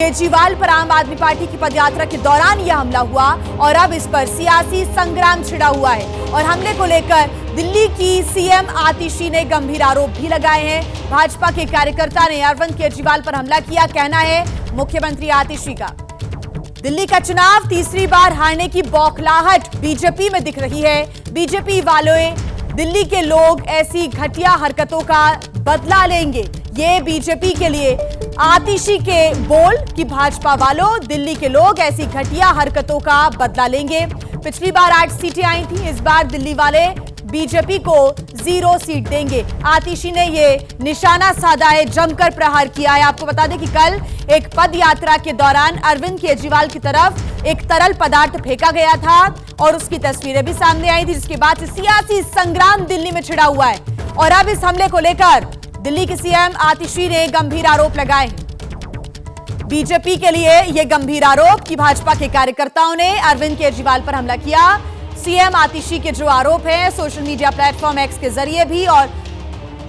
केजरीवाल पर आम आदमी पार्टी की पदयात्रा के दौरान यह हमला हुआ और अब इस पर सियासी संग्राम छिड़ा हुआ है और हमले को लेकर दिल्ली की सीएम आतिशी ने गंभीर आरोप भी लगाए हैं। भाजपा के कार्यकर्ता ने अरविंद केजरीवाल पर हमला किया, कहना है मुख्यमंत्री आतिशी का। दिल्ली का चुनाव तीसरी बार हारने की बौखलाहट बीजेपी में दिख रही है। बीजेपी वालों दिल्ली के लोग ऐसी घटिया हरकतों का बदला लेंगे, ये बीजेपी के लिए आतिशी के बोल कि भाजपा वालों दिल्ली के लोग ऐसी घटिया हरकतों का बदला लेंगे। पिछली बार 8 सीटें आई थी, इस बार दिल्ली वाले बीजेपी को 0 सीट देंगे। आतिशी ने ये निशाना साधा है, जमकर प्रहार किया है। आपको बता दें कि कल एक पद यात्रा के दौरान अरविंद केजरीवाल की तरफ एक तरल पदार्थ फेंका गया था और उसकी तस्वीरें भी सामने आई थी, जिसके बाद से सियासी संग्राम दिल्ली में छिड़ा हुआ है और अब इस हमले को लेकर दिल्ली के सीएम आतिशी ने गंभीर आरोप लगाए हैं। बीजेपी के लिए यह गंभीर आरोप कि भाजपा के कार्यकर्ताओं ने अरविंद केजरीवाल पर हमला किया। सीएम आतिशी के जो आरोप हैं सोशल मीडिया प्लेटफॉर्म एक्स के जरिए भी और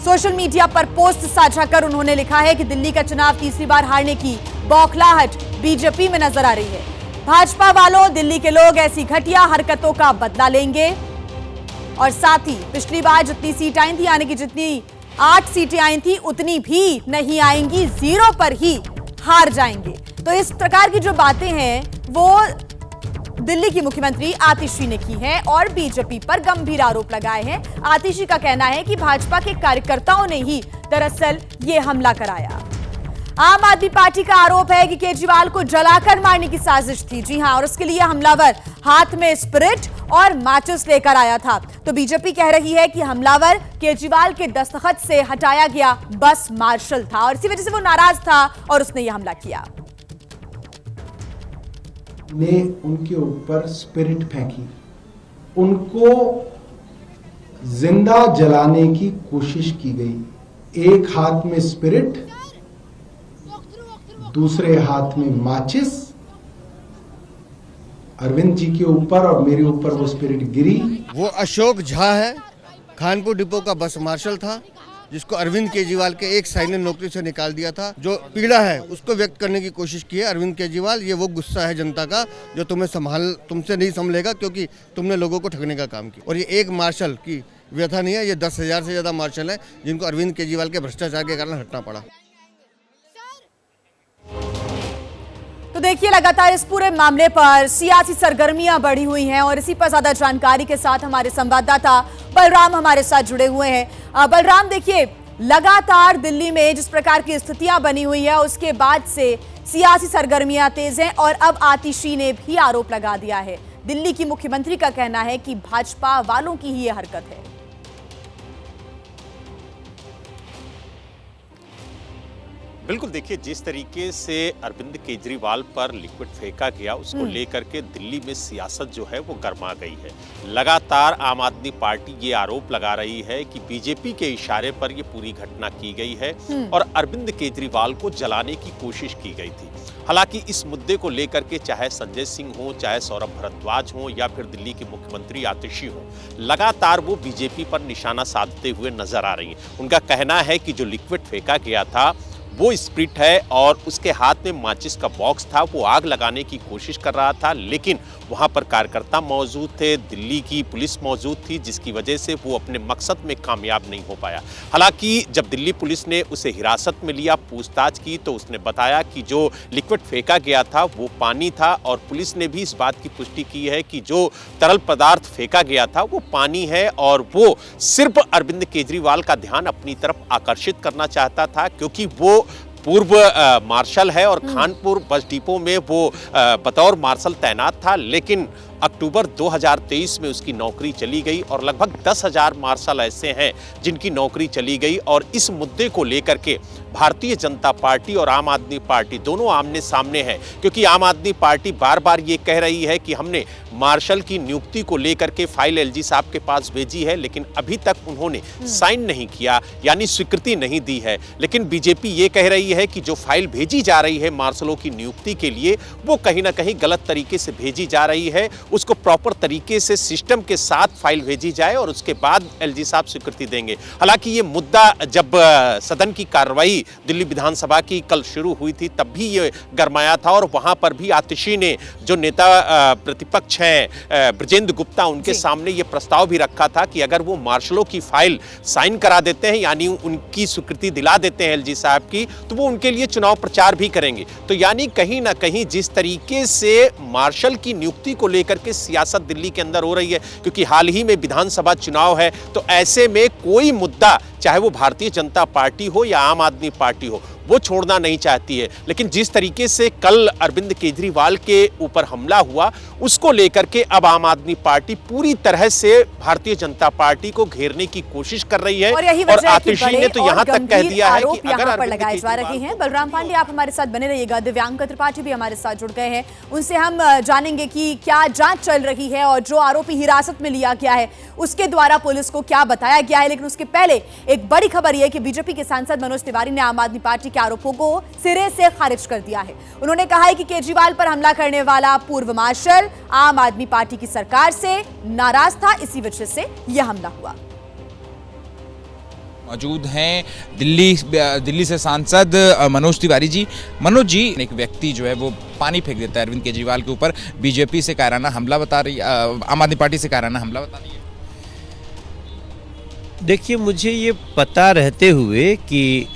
सोशल मीडिया पर पोस्ट साझा कर उन्होंने लिखा है कि दिल्ली का चुनाव तीसरी बार हारने की बौखलाहट बीजेपी में नजर आ रही है। भाजपा वालों दिल्ली के लोग ऐसी घटिया हरकतों का बदला लेंगे और साथ ही पिछली बार जितनी सीट आई थी, यानी कि जितनी 8 सीटें आई थी, उतनी भी नहीं आएंगी, 0 पर ही हार जाएंगे। तो इस प्रकार की जो बातें हैं वो दिल्ली की मुख्यमंत्री आतिशी ने की है और बीजेपी पर गंभीर आरोप लगाए हैं। आतिशी का कहना है कि भाजपा के कार्यकर्ताओं ने ही दरअसल ये हमला कराया। आम आदमी पार्टी का आरोप है कि केजरीवाल को जलाकर मारने की साजिश थी। जी हां, और उसके लिए हमलावर हाथ में स्पिरिट और माचिस लेकर आया था। तो बीजेपी कह रही है कि हमलावर केजरीवाल के दस्तखत से हटाया गया बस मार्शल था और इसी वजह से वो नाराज था और उसने यह हमला किया। ने उनके ऊपर स्पिरिट फेंकी, उनको जिंदा जलाने की कोशिश की गई। एक हाथ में स्पिरिट, दूसरे हाथ में माचिस। अरविंद जी के ऊपर और मेरे ऊपर वो स्पिरिट गिरी। वो अशोक झा है, कानपुर डिपो का बस मार्शल था, जिसको अरविंद केजरीवाल के एक साइलेंट नौकरी से निकाल दिया था। जो पीड़ा है उसको व्यक्त करने की कोशिश की है अरविंद केजरीवाल। ये वो गुस्सा है जनता का जो तुमसे नहीं संभलेगा, क्योंकि तुमने लोगों को ठगने का काम किया। और ये एक मार्शल की व्यथा नहीं है, ये 10,000 से ज्यादा मार्शल है जिनको अरविंद केजरीवाल के भ्रष्टाचार के कारण हटना पड़ा। तो देखिए, लगातार इस पूरे मामले पर सियासी सरगर्मियां बढ़ी हुई हैं और इसी पर ज्यादा जानकारी के साथ हमारे संवाददाता बलराम हमारे साथ जुड़े हुए हैं। बलराम, देखिए, लगातार दिल्ली में जिस प्रकार की स्थितियां बनी हुई है उसके बाद से सियासी सरगर्मियां तेज हैं और अब आतिशी ने भी आरोप लगा दिया है। दिल्ली की मुख्यमंत्री का कहना है कि भाजपा वालों की ही यह हरकत है। बिल्कुल, देखिए, जिस तरीके से अरविंद केजरीवाल पर लिक्विड फेंका गया उसको लेकर के दिल्ली में सियासत जो है वो गर्मा गई है। लगातार आम आदमी पार्टी ये आरोप लगा रही है कि बीजेपी के इशारे पर ये पूरी घटना की गई है और अरविंद केजरीवाल को जलाने की कोशिश की गई थी। हालांकि इस मुद्दे को लेकर के चाहे संजय सिंह हो, चाहे सौरभ भारद्वाज हो या फिर दिल्ली की मुख्यमंत्री आतिशी हो, लगातार वो बीजेपी पर निशाना साधते हुए नजर आ रही हैं। उनका कहना है कि जो लिक्विड फेंका गया था वो स्प्रिट है और उसके हाथ में माचिस का बॉक्स था। वो आग लगाने की कोशिश कर रहा था, लेकिन वहां पर कार्यकर्ता मौजूद थे, दिल्ली की पुलिस मौजूद थी, जिसकी वजह से वो अपने मकसद में कामयाब नहीं हो पाया। हालांकि जब दिल्ली पुलिस ने उसे हिरासत में लिया, पूछताछ की, तो उसने बताया कि जो लिक्विड फेंका गया था वो पानी था और पुलिस ने भी इस बात की पुष्टि की है कि जो तरल पदार्थ फेंका गया था वो पानी है और वो सिर्फ अरविंद केजरीवाल का ध्यान अपनी तरफ आकर्षित करना चाहता था, क्योंकि वो पूर्व मार्शल है और कानपुर बस डिपो में वो बतौर मार्शल तैनात था। लेकिन अक्टूबर 2023 में उसकी नौकरी चली गई और लगभग 10,000 मार्शल ऐसे हैं जिनकी नौकरी चली गई। और इस मुद्दे को लेकर के भारतीय जनता पार्टी और आम आदमी पार्टी दोनों आमने सामने हैं, क्योंकि आम आदमी पार्टी बार बार ये कह रही है कि हमने मार्शल की नियुक्ति को लेकर के फाइल एलजी साहब के पास भेजी है, लेकिन अभी तक उन्होंने साइन नहीं किया, यानी स्वीकृति नहीं दी है। लेकिन बीजेपी ये कह रही है कि जो फाइल भेजी जा रही है मार्शलों की नियुक्ति के लिए वो कहीं ना कहीं गलत तरीके से भेजी जा रही है। उसको प्रॉपर तरीके से सिस्टम के साथ फाइल भेजी जाए और उसके बाद एलजी साहब स्वीकृति देंगे। हालांकि ये मुद्दा जब सदन की कार्रवाई दिल्ली विधानसभा की कल शुरू हुई थी तब भी ये गरमाया था और वहां पर भी आतिशी ने, जो नेता प्रतिपक्ष हैं ब्रजेंद्र गुप्ता, उनके सामने ये प्रस्ताव भी रखा था कि अगर वो मार्शलों की फाइल साइन करा देते हैं, यानी उनकी स्वीकृति दिला देते हैं एलजी साहब की, तो वो उनके लिए चुनाव प्रचार भी करेंगे। तो यानी कहीं ना कहीं जिस तरीके से मार्शल की नियुक्ति को लेकर के सियासत दिल्ली के अंदर हो रही है, क्योंकि हाल ही में विधानसभा चुनाव है, तो ऐसे में कोई मुद्दा, चाहे वो भारतीय जनता पार्टी हो या आम आदमी पार्टी हो, वो छोड़ना नहीं चाहती है। लेकिन जिस तरीके से कल अरविंद केजरीवाल के ऊपर हमला हुआ, उसको लेकर के अब आम आदमी पार्टी पूरी तरह से भारतीय जनता पार्टी को घेरने की कोशिश कर रही है। और आतिशी ने तो यहाँ तक कह दिया है कि अगर पर लगाए जा रहे हैं। बलराम पांडे, आप हमारे साथ बने रहिएगा। दिव्यांग त्रिपाठी भी हमारे साथ जुड़ गए हैं, उनसे हम जानेंगे कि क्या जांच चल रही है और जो आरोपी हिरासत में लिया गया है उसके द्वारा पुलिस को क्या बताया गया है। लेकिन उसके पहले एक बड़ी खबर यह कि बीजेपी के सांसद मनोज तिवारी ने आम आदमी पार्टी के आरोपों को सिरे से खारिज कर दिया है। उन्होंने कहा है कि केजरीवाल पर हमला करने वाला पूर्व मार्शल आम आदमी पार्टी की सरकार से नाराज था, इसी वजह से यह हमला हुआ। मौजूद हैं दिल्ली से सांसद मनोज तिवारी जी। मनोज जी, एक व्यक्ति जो है वो पानी फेंक देता है अरविंद केजरीवाल के ऊपर, बीजेपी से कायराना हमला बता रही, आम आदमी पार्टी से कायराना हमला बता रही है। देखिए, मुझे ये पता रहते हुए कि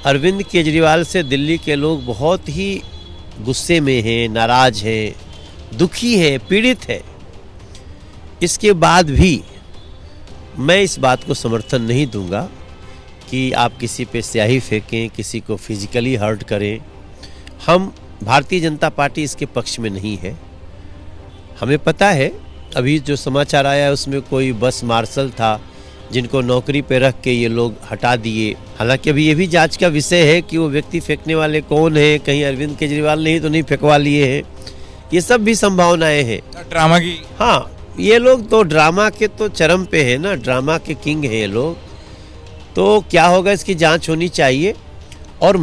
अरविंद केजरीवाल से दिल्ली के लोग बहुत ही गुस्से में हैं, नाराज हैं, दुखी हैं, पीड़ित हैं, इसके बाद भी मैं इस बात को समर्थन नहीं दूंगा कि आप किसी पे स्याही फेंकें, किसी को फिजिकली हर्ट करें। हम भारतीय जनता पार्टी इसके पक्ष में नहीं है। हमें पता है, अभी जो समाचार आया है उसमें कोई बस मार्शल था जिनको नौकरी पे रख के ये लोग हटा दिए। हालांकि अभी ये भी जांच का विषय है कि वो व्यक्ति फेंकने वाले कौन है, कहीं अरविंद केजरीवाल ने ही तो नहीं फेंकवा लिए हैं। ये सब भी संभावनाएं हैं ड्रामा की। हाँ, ये लोग तो ड्रामा के तो चरम पे है ना, ड्रामा के किंग हैं ये लोग। तो क्या होगा, इसकी जांच होनी चाहिए। और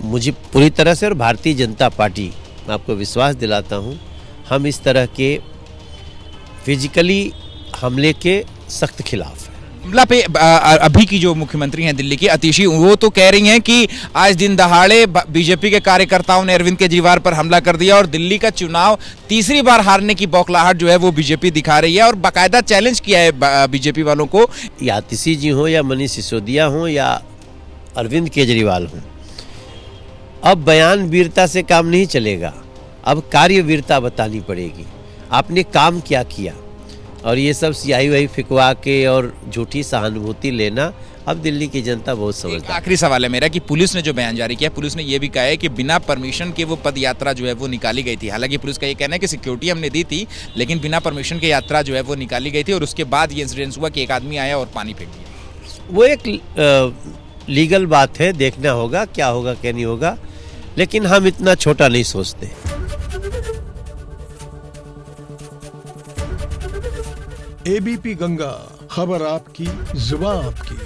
मुझे पूरी तरह से, और भारतीय जनता पार्टी, मैं आपको विश्वास दिलाता हूँ, हम इस तरह के फिजिकली हमले के सख्त खिलाफ है। हमला पे अभी की जो मुख्यमंत्री हैं दिल्ली की आतिशी, वो तो कह रही हैं कि आज दिन दहाड़े बीजेपी के कार्यकर्ताओं ने अरविंद केजरीवाल पर हमला कर दिया और दिल्ली का चुनाव तीसरी बार हारने की बौखलाहट जो है वो बीजेपी दिखा रही है और बाकायदा चैलेंज किया है बीजेपी वालों को। या आतिशी जी हो या मनीष सिसोदिया हो या अरविंद केजरीवाल हो, अब बयान वीरता से काम नहीं चलेगा, अब कार्य वीरता बतानी पड़ेगी। आपने काम क्या किया, और ये सब सियाही वही फिकवा के और झूठी सहानुभूति लेना, अब दिल्ली की जनता बहुत समझदार। आखिरी सवाल है मेरा कि पुलिस ने जो बयान जारी किया, पुलिस ने ये भी कहा है कि बिना परमिशन के वो पद यात्रा जो है वो निकाली गई थी। हालांकि पुलिस का ये कहना है कि सिक्योरिटी हमने दी थी, लेकिन बिना परमिशन के यात्रा जो है वो निकाली गई थी और उसके बाद ये इंसिडेंस हुआ कि एक आदमी आया और पानी फेंक दिया। वो एक लीगल बात है, देखना होगा क्या होगा क्या नहीं होगा, लेकिन हम इतना छोटा नहीं सोचते। एबीपी गंगा, खबर आपकी, जुबान आपकी।